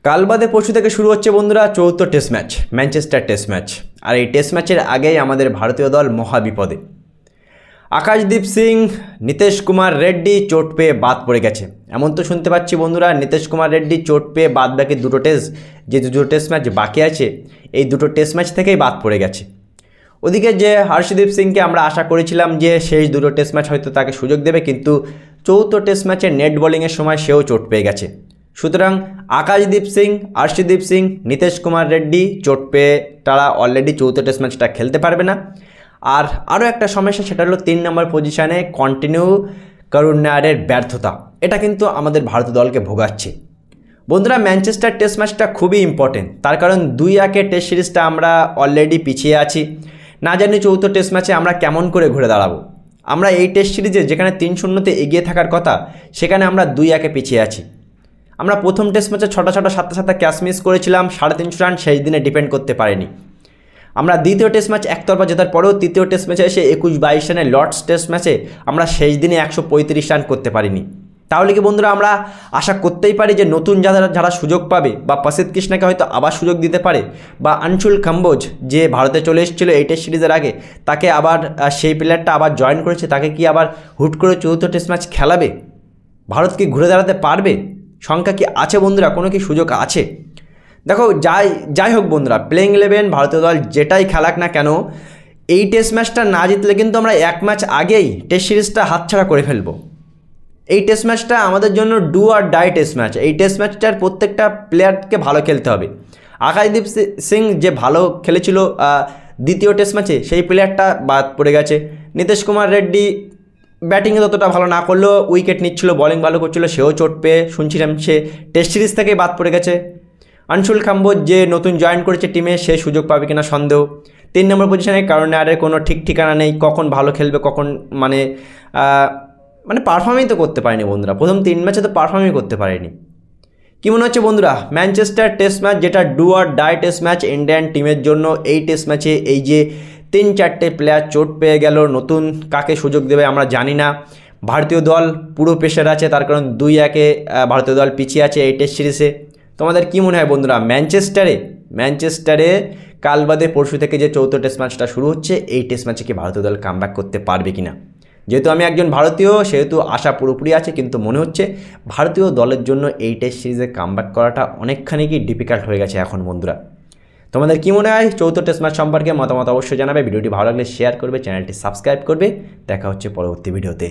কাল বাদে পরশু থেকে শুরু হচ্ছে বন্ধুরা চৌথ test match, Manchester test match. আর এই টেস্ট ম্যাচের আগেই আমাদের ভারতীয় দল মহাবিপদে। আকাশদীপ সিং, নীতিশ কুমার রেড্ডি চোট পেয়ে বাদ পড়ে গেছে। এমন তো শুনতে পাচ্ছি বন্ধুরা, নীতিশ কুমার রেড্ডি চোট পেয়ে বাদ বাকি দুটো টেস্ট ম্যাচ বাকি আছে, এই দুটো টেস্ট ম্যাচ থেকেই বাদ পড়ে গেছে। ওদিকে যে হর্ষদীপ সিংকে আমরা আশা করেছিলাম যে শেষ দুটো টেস্ট ম্যাচ হয়তো তাকে সুযোগ দেবে, কিন্তু চৌথ টেস্ট ম্যাচে নেট বোলিংয়ের সময় সেও চোট পেয়ে গেছে। সুতরাং আকাশদীপ সিং, হর্ষদীপ সিং, নীতিশ কুমার রেড্ডি চোট পেয়ে তারা অলরেডি চৌথ টেস্ট ম্যাচটা খেলতে পারবে না। আর আরও একটা সমস্যা, সেটা হলো 3 নম্বর পজিশানে কন্টিনিউ করুণ নায়ারের ব্যর্থতা। এটা কিন্তু আমাদের ভারতীয় দলকে ভোগাচ্ছে। বন্ধুরা, ম্যানচেস্টার টেস্ট ম্যাচটা খুবই ইম্পর্টেন্ট, তার কারণ 2-1 টেস্ট সিরিজটা আমরা অলরেডি পিছিয়ে আছি। না জানি চৌথ টেস্ট ম্যাচে আমরা কেমন করে ঘুরে দাঁড়াবো। আমরা এই টেস্ট সিরিজে যেখানে 3-0 এগিয়ে থাকার কথা, সেখানে আমরা 2-1 পিছিয়ে আছি। আমরা প্রথম টেস্ট ম্যাচে 6টা 7টা ক্যাচ মিস করেছিলাম, 350 রান সেই দিনে ডিপেন্ড করতে পারিনি। আমরা দ্বিতীয় টেস্ট ম্যাচ একতরফা জেতার পরেও তৃতীয় টেস্ট ম্যাচে এসে 21-22 রানে লর্ডস টেস্ট ম্যাচে আমরা শেষ দিনে 135 রান করতে পারিনি। তাহলে কি বন্ধুরা আমরা আশা করতেই পারি যে নতুন যারা সুযোগ পাবে, বা প্রসিদ্ধ কৃষ্ণাকে হয়তো আবার সুযোগ দিতে পারে, বা আনশুল কাম্বোজ যে ভারতে চলে এসেছিলো এই টেস্ট সিরিজের আগে, তাকে আবার সেই প্লেয়ারটা আবার জয়েন করেছে, তাকে কি আবার হুট করে চতুর্থ টেস্ট ম্যাচ খেলাবে? ভারত কি ঘুরে দাঁড়াতে পারবে? সংখ্যা কি আছে বন্ধুরা? কোনো কি সুযোগ আছে? দেখো, যাই হোক বন্ধুরা, প্লেইং 11 ভারতীয় দল যেটাই খেলাক না কেন, এই টেস্ট ম্যাচটা না জিতলে কিন্তু আমরা এক ম্যাচ আগেই টেস্ট সিরিজটা হাতছাড়া করে ফেলবো। এই টেস্ট ম্যাচটা আমাদের জন্য do or die test match. এই টেস্ট ম্যাচটার প্রত্যেকটা প্লেয়ারকে ভালো খেলতে হবে। আকাশদীপ সিং যে ভালো খেলেছিল দ্বিতীয় টেস্ট ম্যাচে, সেই প্লেয়ারটা বাদ পড়ে গেছে। নীতিশ কুমার রেড্ডি ব্যাটিংয়ে ততটা ভালো না করলেও উইকেট নিচ্ছিল, বলিং ভালো করছিল, সেও চোট পেয়ে শুনছিলাম সে টেস্ট সিরিজ থেকেই বাদ পড়ে গেছে। আনশুল কাম্বোজ যে নতুন জয়েন করেছে টিমে, সে সুযোগ পাবে কিনা সন্দেহ। 3 নম্বর পজিশনে করুণ নায়ারের কোনো ঠিক ঠিকানা নেই, কখন ভালো খেলবে, কখন মানে পারফর্মই তো করতে পারেনি বন্ধুরা। প্রথম 3 ম্যাচে তো পারফর্মই করতে পারেনি। কী মনে হচ্ছে বন্ধুরা, ম্যানচেস্টার টেস্ট ম্যাচ যেটা do or die test match Indian টিমের জন্য, এই টেস্ট ম্যাচে এই যে 3-4টে প্লেয়ার চোট পেয়ে গেল, নতুন কাকে সুযোগ দেবে আমরা জানি না। ভারতীয় দল পুরো প্রেশার আছে, তার কারণ 2-1 ভারতীয় দল পিছিয়ে আছে এই টেস্ট সিরিজে। তোমাদের কী মনে হয় বন্ধুরা, ম্যানচেস্টারে কাল বাদে পরশু থেকে যে চৌথ টেস্ট ম্যাচটা শুরু হচ্ছে, এই টেস্ট ম্যাচে কি ভারতীয় দল কামব্যাক করতে পারবে কিনা? যেহেতু আমি একজন ভারতীয়, সেহেতু আশা পুরোপুরি আছে, কিন্তু মনে হচ্ছে ভারতীয় দলের জন্য এই টেস্ট সিরিজে কামব্যাক করাটা অনেকখানি কি ডিফিকাল্ট হয়ে গেছে এখন বন্ধুরা। তোমাদের কী মনে হয় চৌথ টেস্ট ম্যাচ সম্পর্কে মতামত অবশ্যই জানাবে। ভিডিওটি ভালো লাগলে শেয়ার করবে, চ্যানেলটি সাবস্ক্রাইব করবে। দেখা হচ্ছে পরবর্তী ভিডিওতে।